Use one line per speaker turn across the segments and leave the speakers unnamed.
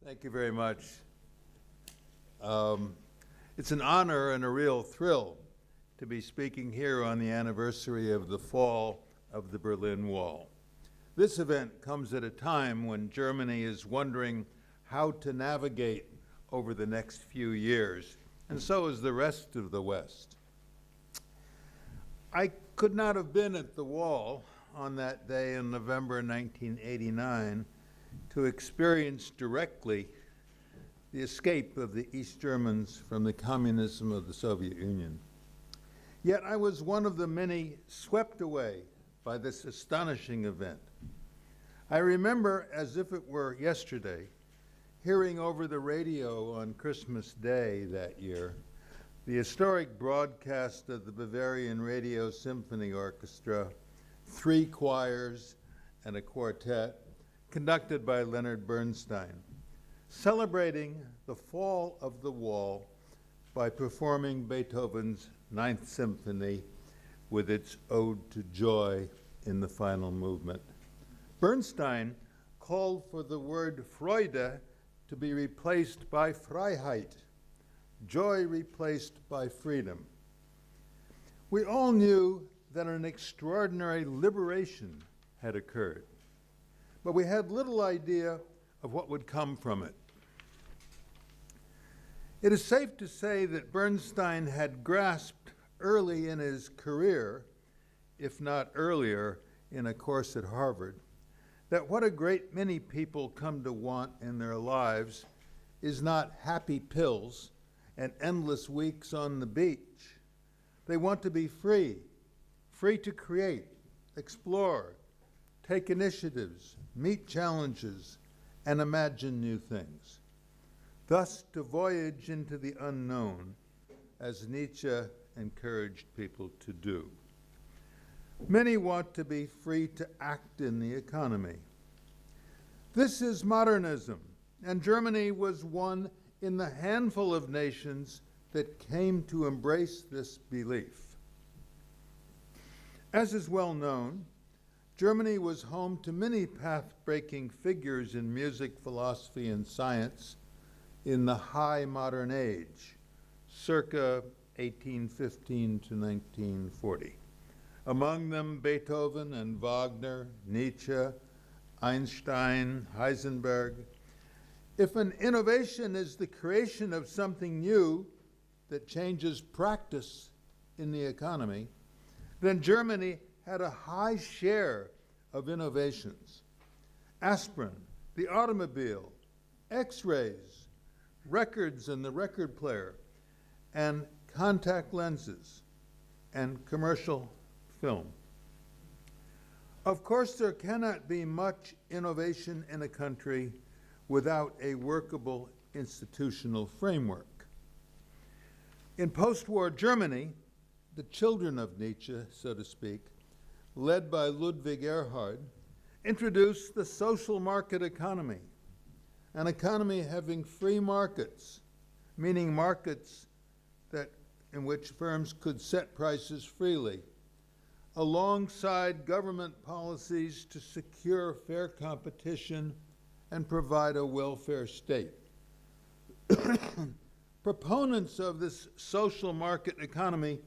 Thank you very much. It's an honor and a real thrill to be speaking here on the anniversary of the fall of the Berlin Wall. This event comes at a time when Germany is wondering how to navigate over the next few years, and so is the rest of the West. I could not have been at the wall on that day in November 1989 to experience directly the escape of the East Germans from the communism of the Soviet Union. Yet I was one of the many swept away by this astonishing event. I remember, as if it were yesterday, hearing over the radio on Christmas Day that year the historic broadcast of the Bavarian Radio Symphony Orchestra, 3 choirs and a quartet, conducted by Leonard Bernstein, celebrating the fall of the wall by performing Beethoven's Ninth Symphony with its Ode to Joy in the final movement. Bernstein called for the word Freude to be replaced by Freiheit, joy replaced by freedom. We all knew that an extraordinary liberation had occurred, but we had little idea of what would come from it. It is safe to say that Bernstein had grasped early in his career, if not earlier in a course at Harvard, that what a great many people come to want in their lives is not happy pills and endless weeks on the beach. They want to be free, free to create, explore, take initiatives, meet challenges, and imagine new things. Thus, to voyage into the unknown, as Nietzsche encouraged people to do. Many want to be free to act in the economy. This is modernism, and Germany was one in the handful of nations that came to embrace this belief. As is well known, Germany was home to many path-breaking figures in music, philosophy, and science in the high modern age, circa 1815 to 1940. Among them, Beethoven and Wagner, Nietzsche, Einstein, Heisenberg. If an innovation is the creation of something new that changes practice in the economy, then Germany had a high share of innovations. Aspirin, the automobile, X-rays, records and the record player, and contact lenses, and commercial film. Of course, there cannot be much innovation in a country without a workable institutional framework. In post-war Germany, the children of Nietzsche, so to speak, led by Ludwig Erhard, introduced the social market economy, an economy having free markets, meaning markets in which firms could set prices freely, alongside government policies to secure fair competition and provide a welfare state. Proponents of this social market economy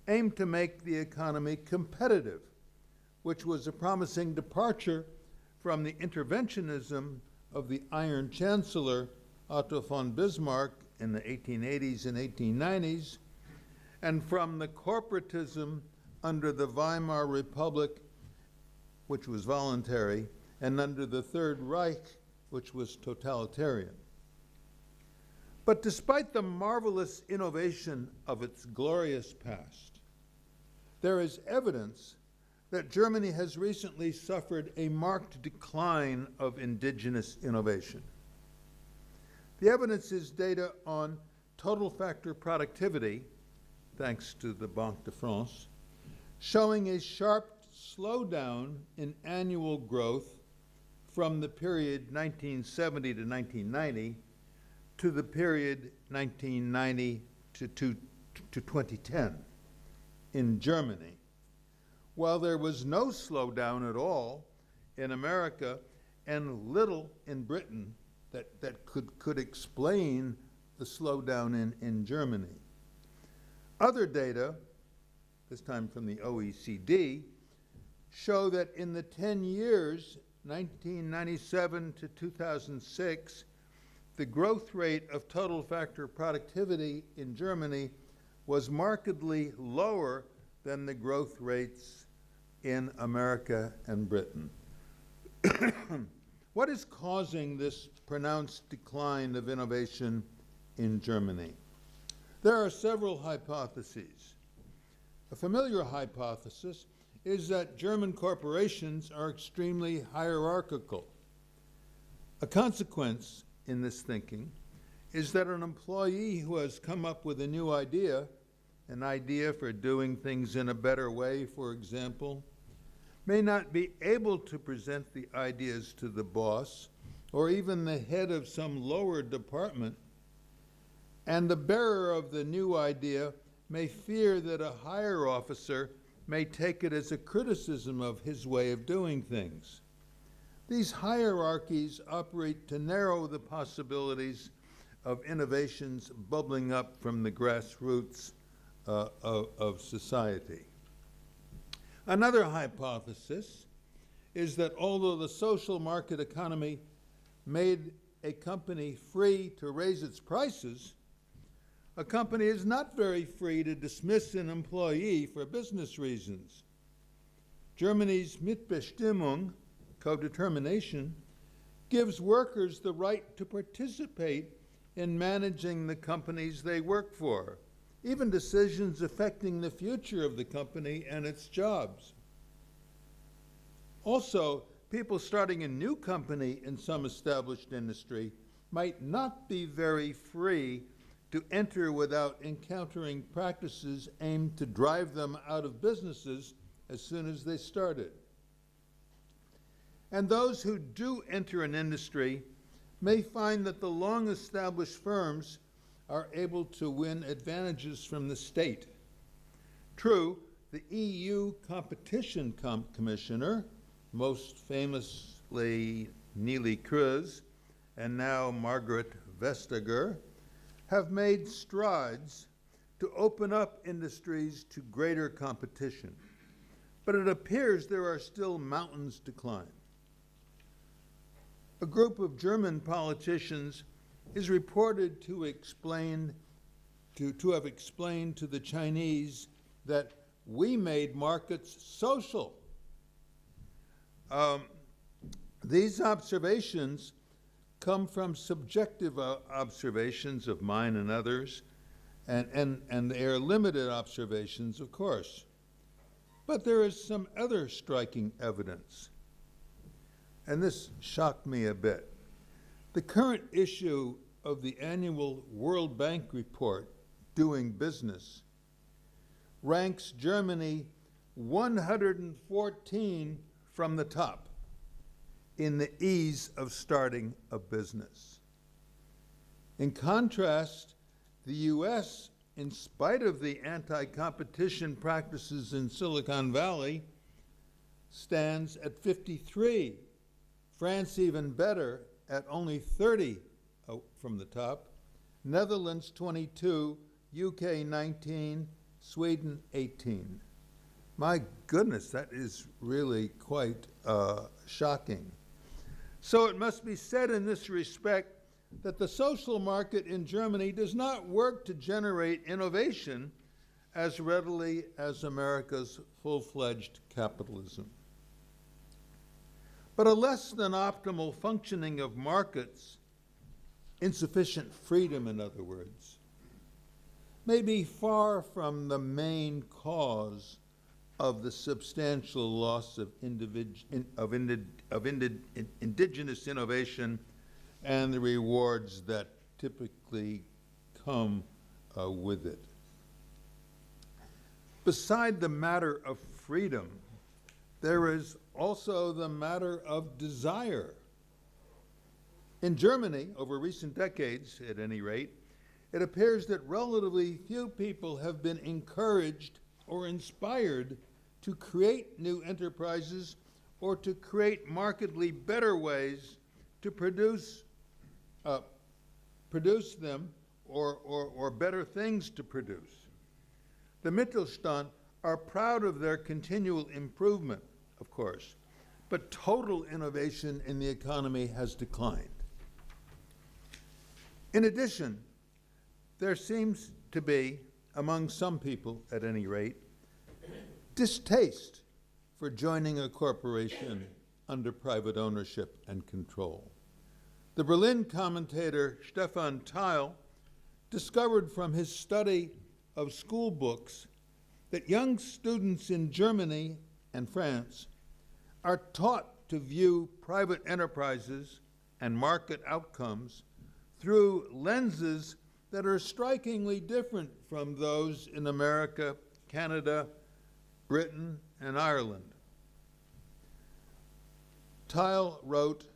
aim to make the economy competitive, which was a promising departure from the interventionism of the Iron Chancellor Otto von Bismarck in the 1880s and 1890s, and from the corporatism under the Weimar Republic, which was voluntary, and under the Third Reich, which was totalitarian. But despite the marvelous innovation of its glorious past, there is evidence that Germany has recently suffered a marked decline of indigenous innovation. The evidence is data on total factor productivity, thanks to the Banque de France, showing a sharp slowdown in annual growth from the period 1970 to 1990 to the period 1990 to 2010 in Germany, while there was no slowdown at all in America and little in Britain, that could explain the slowdown in Germany. Other data, this time from the OECD, show that in the 10 years, 1997 to 2006, the growth rate of total factor productivity in Germany was markedly lower than the growth rates in America and Britain. What is causing this pronounced decline of innovation in Germany? There are several hypotheses. A familiar hypothesis is that German corporations are extremely hierarchical. A consequence in this thinking is that an employee who has come up with a new idea, an idea for doing things in a better way, for example, may not be able to present the ideas to the boss or even the head of some lower department, and the bearer of the new idea may fear that a higher officer may take it as a criticism of his way of doing things. These hierarchies operate to narrow the possibilities of innovations bubbling up from the grassroots of society. Another hypothesis is that although the social market economy made a company free to raise its prices, a company is not very free to dismiss an employee for business reasons. Germany's Mitbestimmung, co-determination, gives workers the right to participate in managing the companies they work for, even decisions affecting the future of the company and its jobs. Also, people starting a new company in some established industry might not be very free to enter without encountering practices aimed to drive them out of businesses as soon as they started. And those who do enter an industry may find that the long-established firms are able to win advantages from the state. True, the EU Competition Commissioner, most famously Neelie Kroes, and now Margaret Vestager, have made strides to open up industries to greater competition. But it appears there are still mountains to climb. A group of German politicians is reported to have explained to the Chinese that we made markets social. These observations come from subjective observations of mine and others, and they are limited observations, of course. But there is some other striking evidence, and this shocked me a bit. The current issue of the annual World Bank report, Doing Business, ranks Germany 114 from the top in the ease of starting a business. In contrast, the US, in spite of the anti-competition practices in Silicon Valley, stands at 53. France even better, at only 30 from the top. Netherlands 22, UK 19, Sweden 18. My goodness, that is really quite shocking. So it must be said in this respect that the social market in Germany does not work to generate innovation as readily as America's full-fledged capitalism. But a less than optimal functioning of markets, insufficient freedom in other words, may be far from the main cause of the substantial loss of indigenous innovation and the rewards that typically come with it. Beside the matter of freedom, there is also the matter of desire. In Germany, over recent decades at any rate, it appears that relatively few people have been encouraged or inspired to create new enterprises or to create markedly better ways to produce produce them or better things to produce. The Mittelstand are proud of their continual improvement, of course, but total innovation in the economy has declined. In addition, there seems to be, among some people at any rate, distaste for joining a corporation under private ownership and control. The Berlin commentator Stefan Theil discovered from his study of school books that young students in Germany and France are taught to view private enterprises and market outcomes through lenses that are strikingly different from those in America, Canada, Britain, and Ireland. Theil wrote,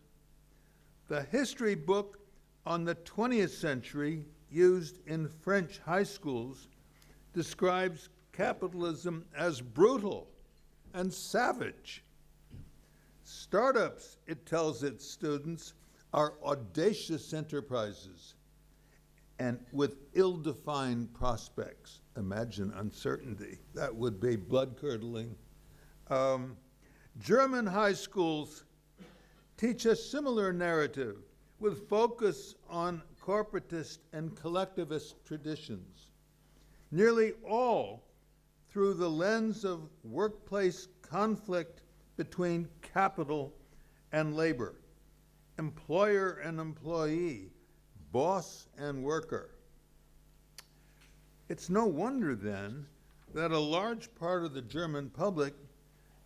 "The history book on the 20th century used in French high schools describes capitalism as brutal and savage. Startups, it tells its students, are audacious enterprises and with ill-defined prospects." Imagine uncertainty. That would be blood-curdling. German high schools teach a similar narrative with focus on corporatist and collectivist traditions, nearly all through the lens of workplace conflict between capital and labor, employer and employee, boss and worker. It's no wonder then that a large part of the German public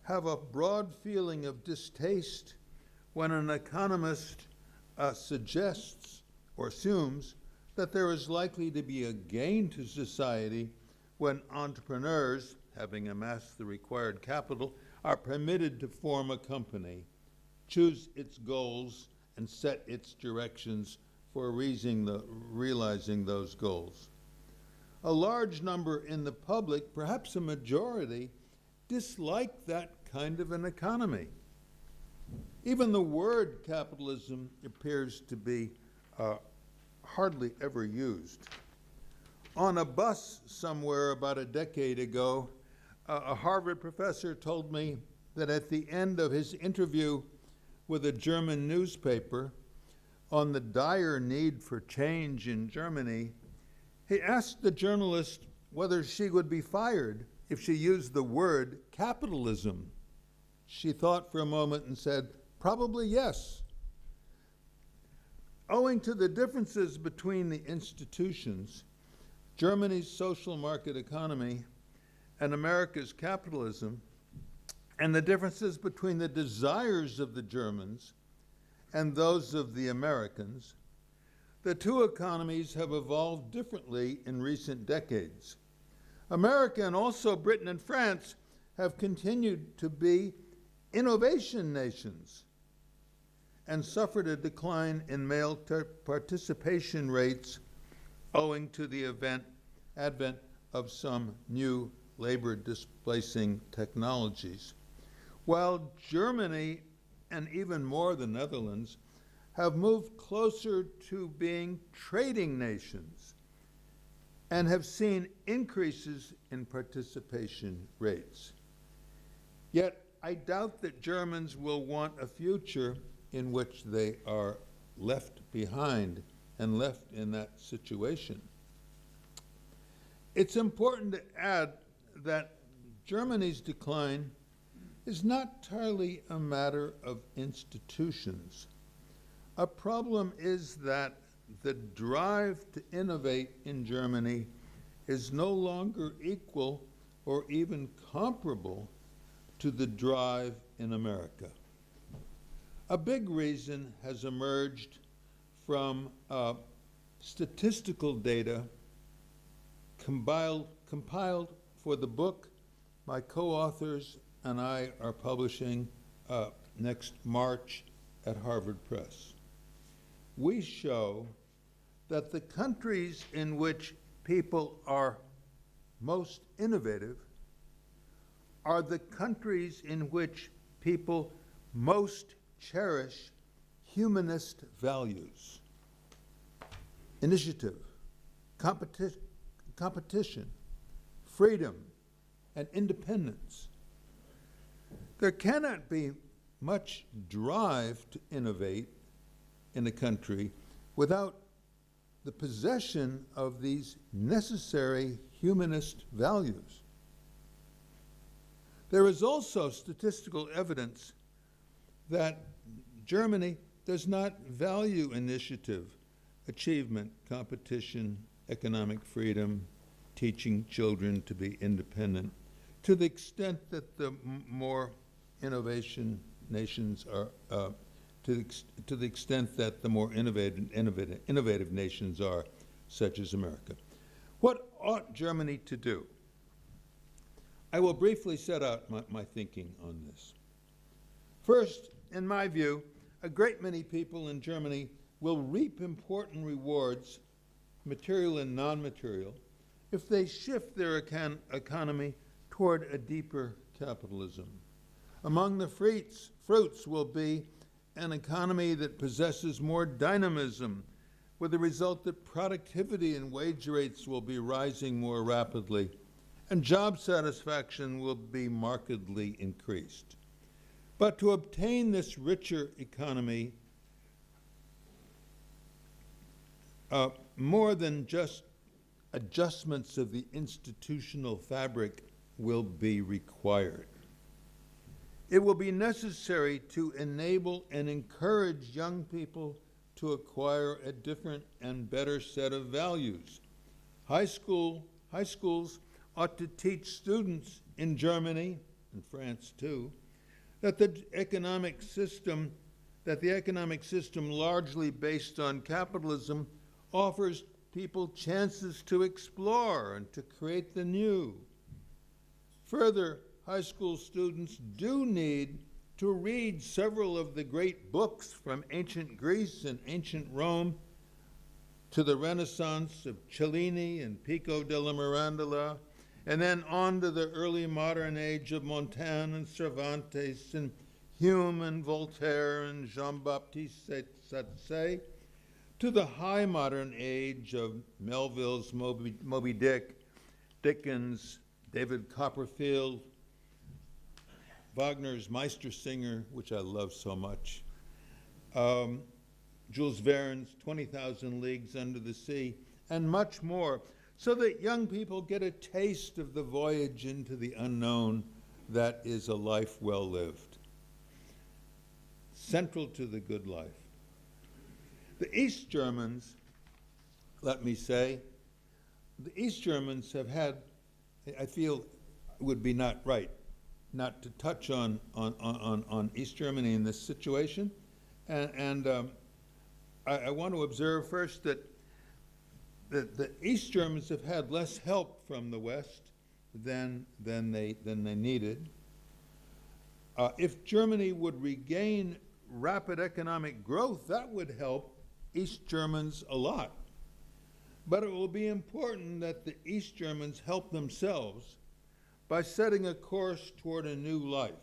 have a broad feeling of distaste when an economist suggests or assumes that there is likely to be a gain to society when entrepreneurs, having amassed the required capital, are permitted to form a company, choose its goals, and set its directions for realizing those goals. A large number in the public, perhaps a majority, dislike that kind of an economy. Even the word capitalism appears to be hardly ever used. On a bus somewhere about a decade ago, a Harvard professor told me that at the end of his interview with a German newspaper on the dire need for change in Germany, he asked the journalist whether she would be fired if she used the word capitalism. She thought for a moment and said, "Probably yes." Owing to the differences between the institutions, Germany's social market economy and America's capitalism, and the differences between the desires of the Germans and those of the Americans, the two economies have evolved differently in recent decades. America and also Britain and France have continued to be innovation nations and suffered a decline in male participation rates owing to the advent of some new labor-displacing technologies, while Germany, and even more the Netherlands, have moved closer to being trading nations and have seen increases in participation rates. Yet I doubt that Germans will want a future in which they are left behind and left in that situation. It's important to add that Germany's decline is not entirely a matter of institutions. A problem is that the drive to innovate in Germany is no longer equal or even comparable to the drive in America. A big reason has emerged from statistical data compiled for the book my co-authors and I are publishing next March at Harvard Press. We show that the countries in which people are most innovative are the countries in which people most cherish humanist values. initiative, competition, freedom, and independence. There cannot be much drive to innovate in a country without the possession of these necessary humanist values. There is also statistical evidence that Germany does not value initiative, achievement, competition, economic freedom, teaching children to be independent, to the extent that the more innovation nations are, to the extent that the more innovative nations are, such as America. What ought Germany to do? I will briefly set out my thinking on this. First, in my view, a great many people in Germany will reap important rewards, material and non-material, if they shift their economy toward a deeper capitalism. Among the fruits will be an economy that possesses more dynamism, with the result that productivity and wage rates will be rising more rapidly, and job satisfaction will be markedly increased. But to obtain this richer economy, more than just adjustments of the institutional fabric will be required. It will be necessary to enable and encourage young people to acquire a different and better set of values. High schools ought to teach students in Germany, and France too, that the economic system largely based on capitalism offers people chances to explore and to create the new. Further, high school students do need to read several of the great books from ancient Greece and ancient Rome to the Renaissance of Cellini and Pico della Mirandola, and then on to the early modern age of Montaigne and Cervantes and Hume and Voltaire and Jean-Baptiste Sartre, to the high modern age of Melville's Moby Dick, Dickens, David Copperfield, Wagner's Meistersinger, which I love so much, Jules Verne's 20,000 Leagues Under the Sea, and much more, so that young people get a taste of the voyage into the unknown that is a life well lived. Central to the good life. The East Germans, let me say, the East Germans have had, I feel it would be not right not to touch on East Germany in this situation. And I want to observe first that the East Germans have had less help from the West than they needed. If Germany would regain rapid economic growth, that would help East Germans a lot. But it will be important that the East Germans help themselves by setting a course toward a new life.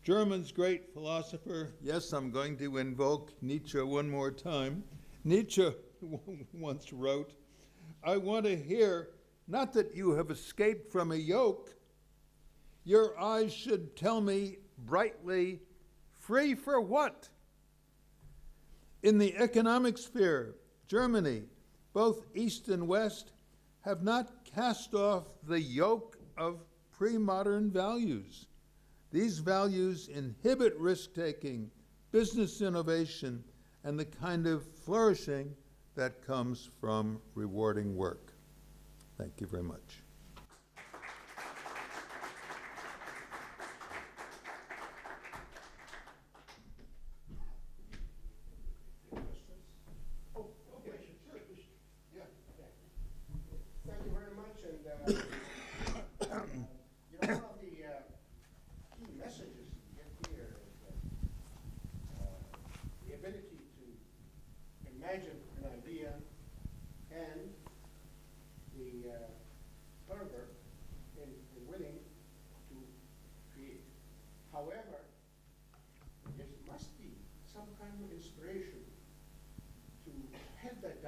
German's great philosopher, yes, I'm going to invoke Nietzsche one more time. Nietzsche once wrote, "I want to hear, not that you have escaped from a yoke. Your eyes should tell me brightly, free for what?" In the economic sphere, Germany, both East and West, have not cast off the yoke of pre-modern values. These values inhibit risk-taking, business innovation, and the kind of flourishing that comes from rewarding work. Thank you very much.
Inspiration to head that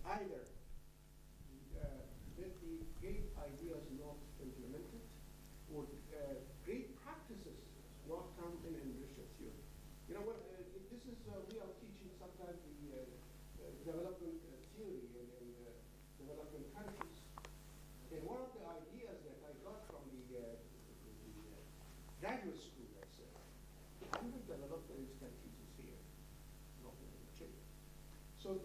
either let the great ideas not implemented, or great practices not come in and research you. You know what? This is we are teaching sometimes the development theory in development countries. And one of the ideas that I got from the graduate school, I said, underdeveloped countries is here, not in Chile. So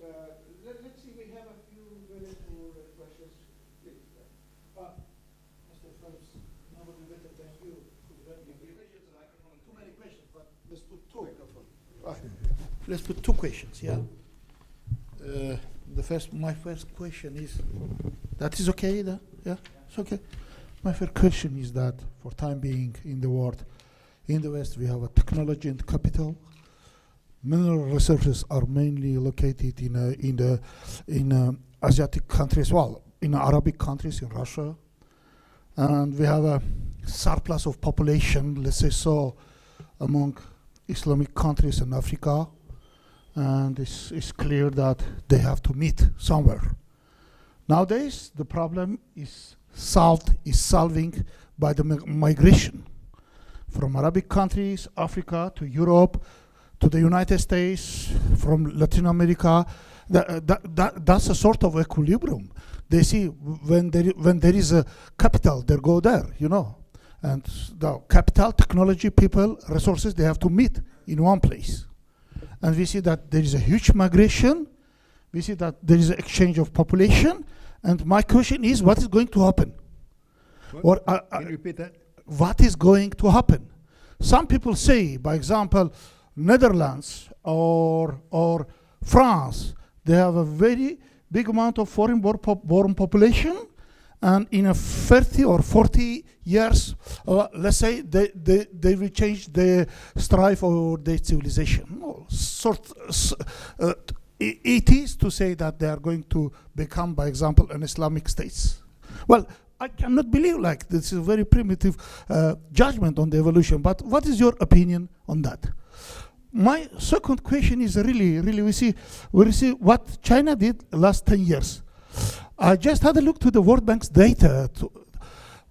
let's see, we have a few minutes for questions. Please.
Mr. Phelps, nobody better than you. Too many questions, but let's put two. Let's put two questions, yeah. My first question is, that is okay, yeah? It's okay. My first question is that for time being in the world, in the West, we have a technology and capital. Mineral resources are mainly located in Asiatic countries, well, in Arabic countries, in Russia. And we have a surplus of population, let's say so, among Islamic countries in Africa. And it's clear that they have to meet somewhere. Nowadays, the problem is solving by the migration from Arabic countries, Africa, to Europe, to the United States, from Latin America. That's a sort of equilibrium. They see when there is a capital, they go there, you know. And the capital, technology, people, resources, they have to meet in one place. And we see that there is a huge migration. We see that there is an exchange of population. And my question is, what is going to happen?
Can you repeat that?
What is going to happen? Some people say, by example, Netherlands or France, they have a very big amount of foreign-born population, and in a 30 or 40 years, let's say, they will change their strive or their civilization. It is to say that they are going to become, by example, an Islamic state. Well, I cannot believe like this is a very primitive judgment on the evolution, but what is your opinion on that? My second question is really, we see what China did last 10 years. I just had a look to the World Bank's data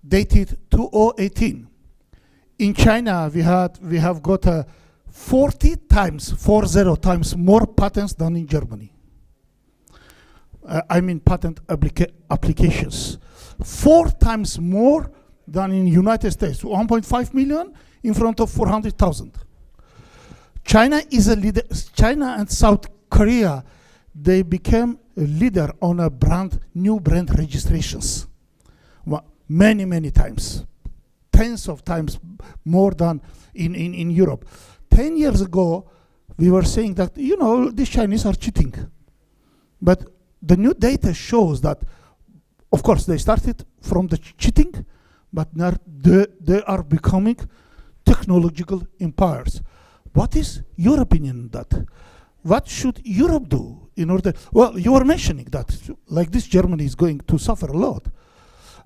dated 2018. In China, we have got 40 times more patents than in Germany. I mean patent applications. 4 times more than in United States, 1.5 million in front of 400,000. China is a leader. China and South Korea, they became a leader on a new brand registrations. Many times, tens of times more than in Europe. 10 years ago, we were saying that, you know, these Chinese are cheating. But the new data shows that, of course, they started from the cheating, but now they are becoming technological empires. What is your opinion on that? What should Europe do in order? Well, you were mentioning that, like this, Germany is going to suffer a lot.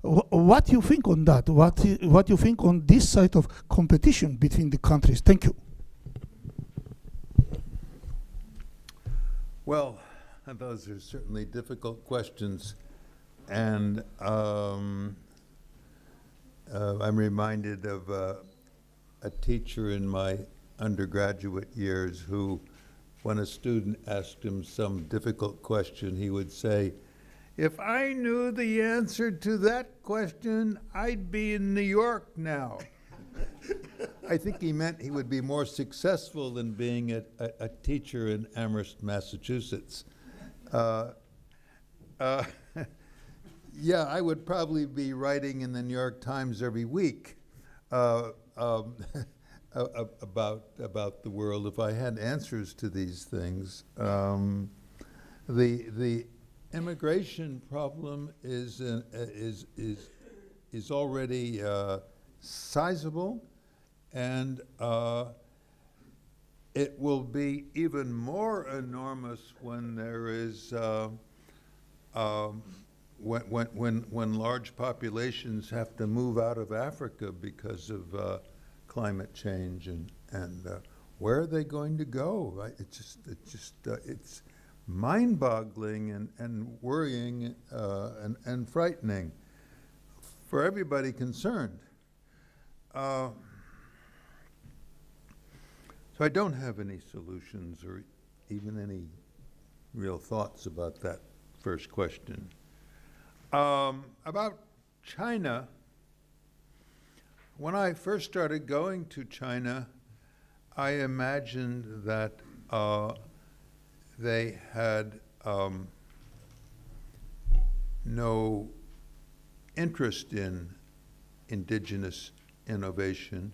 What do you think on that? What do you think on this side of competition between the countries? Thank you.
Well, those are certainly difficult questions. And I'm reminded of a teacher in my undergraduate years who, when a student asked him some difficult question, he would say, "If I knew the answer to that question, I'd be in New York now." I think he meant he would be more successful than being a teacher in Amherst, Massachusetts. Yeah, I would probably be writing in the New York Times every week about the world if I had answers to these things. The immigration problem is already sizable, and it will be even more enormous when there is when large populations have to move out of Africa because of climate change, and where are they going to go? It's mind-boggling and worrying and frightening for everybody concerned. So I don't have any solutions or even any real thoughts about that first question. About China, when I first started going to China, I imagined that they had no interest in indigenous innovation.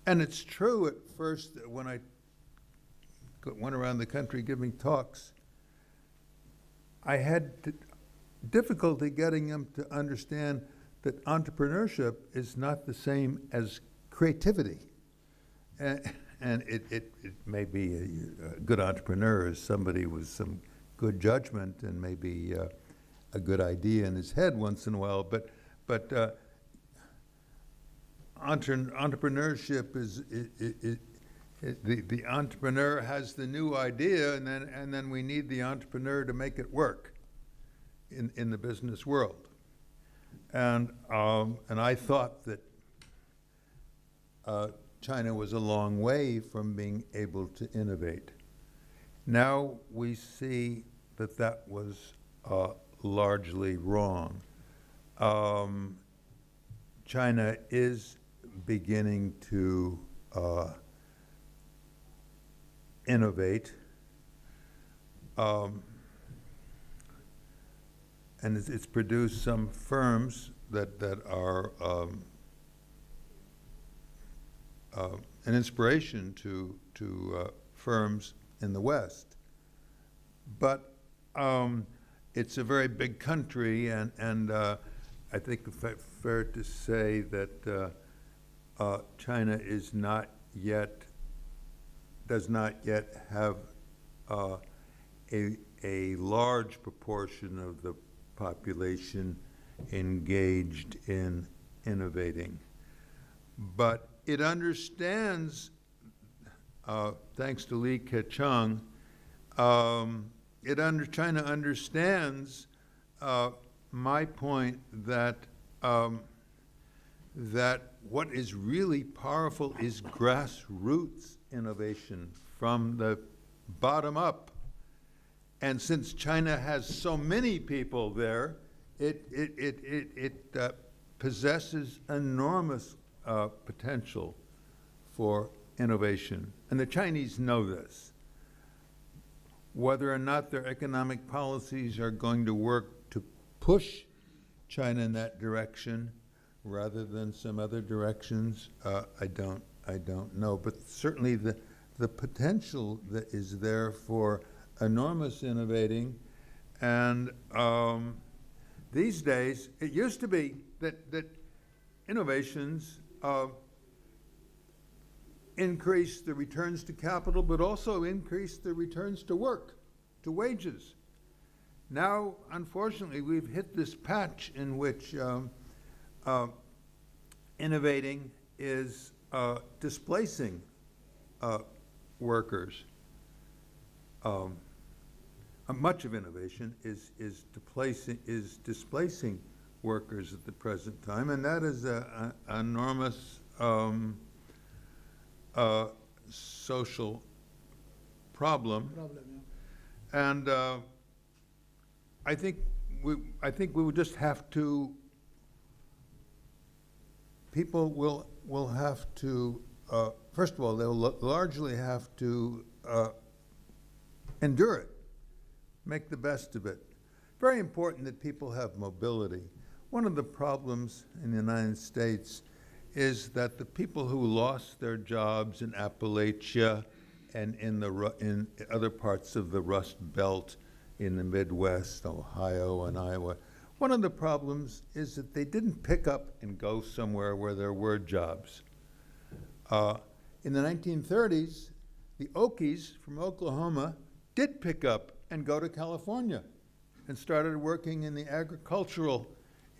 And it's true at first that when I went around the country giving talks, I had difficulty getting them to understand that entrepreneurship is not the same as creativity. And it may be a good entrepreneur is somebody with some good judgment and maybe a good idea in his head once in a while, but entrepreneurship is the entrepreneur has the new idea, and then we need the entrepreneur to make it work in the business world. And I thought that China was a long way from being able to innovate. Now we see that that was largely wrong. China is beginning to innovate, and it's produced some firms that are an inspiration to firms in the West. But it's a very big country, and I think it's fair to say that China is not yet, does not yet have a large proportion of the population engaged in innovating. But it understands, thanks to Li Keqiang, China understands my point that that what is really powerful is grassroots innovation from the bottom up. And since China has so many people there, it possesses enormous potential for innovation. And the Chinese know this. Whether or not their economic policies are going to work to push China in that direction rather than some other directions, I don't know. But certainly the potential that is there for enormous innovating. And these days, it used to be that innovations increase the returns to capital, but also increase the returns to work, to wages. Now, unfortunately, we've hit this patch in which innovating is displacing workers. Much of innovation is displacing workers at the present time, and that is an enormous social problem. And I think we will just have to. People will have to. First of all, they'll largely have to endure it, make the best of it. Very important that people have mobility. One of the problems in the United States is that the people who lost their jobs in Appalachia and in other parts of the Rust Belt in the Midwest, Ohio and Iowa, one of the problems is that they didn't pick up and go somewhere where there were jobs. In the 1930s, the Okies from Oklahoma did pick up and go to California and started working in the agricultural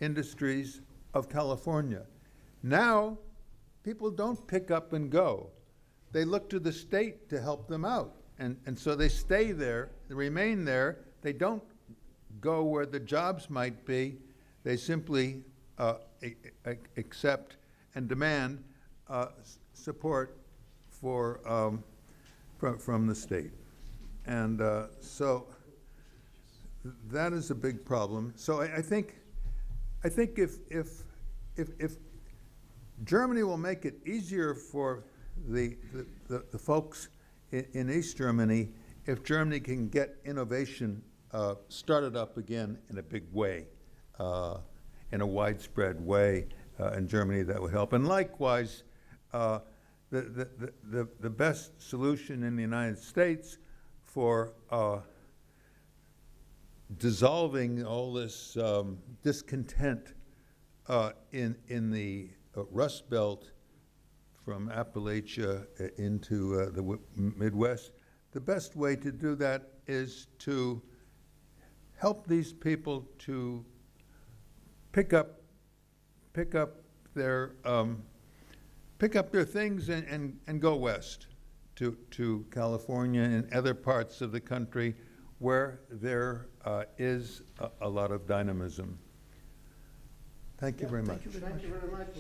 industries of California. Now, people don't pick up and go. They look to the state to help them out. And so they stay there, they remain there, they don't go where the jobs might be, they simply accept and demand support from the state. And so that is a big problem. So I think if Germany will make it easier for the folks in East Germany, if Germany can get innovation started up again in a big way, in a widespread way in Germany, that would help. And likewise, the best solution in the United States for dissolving all this discontent in the Rust Belt from Appalachia into the Midwest, the best way to do that is to help these people to pick up their things and go west to California and other parts of the country where there is a lot of dynamism. Thank you very much.
Thank you very much.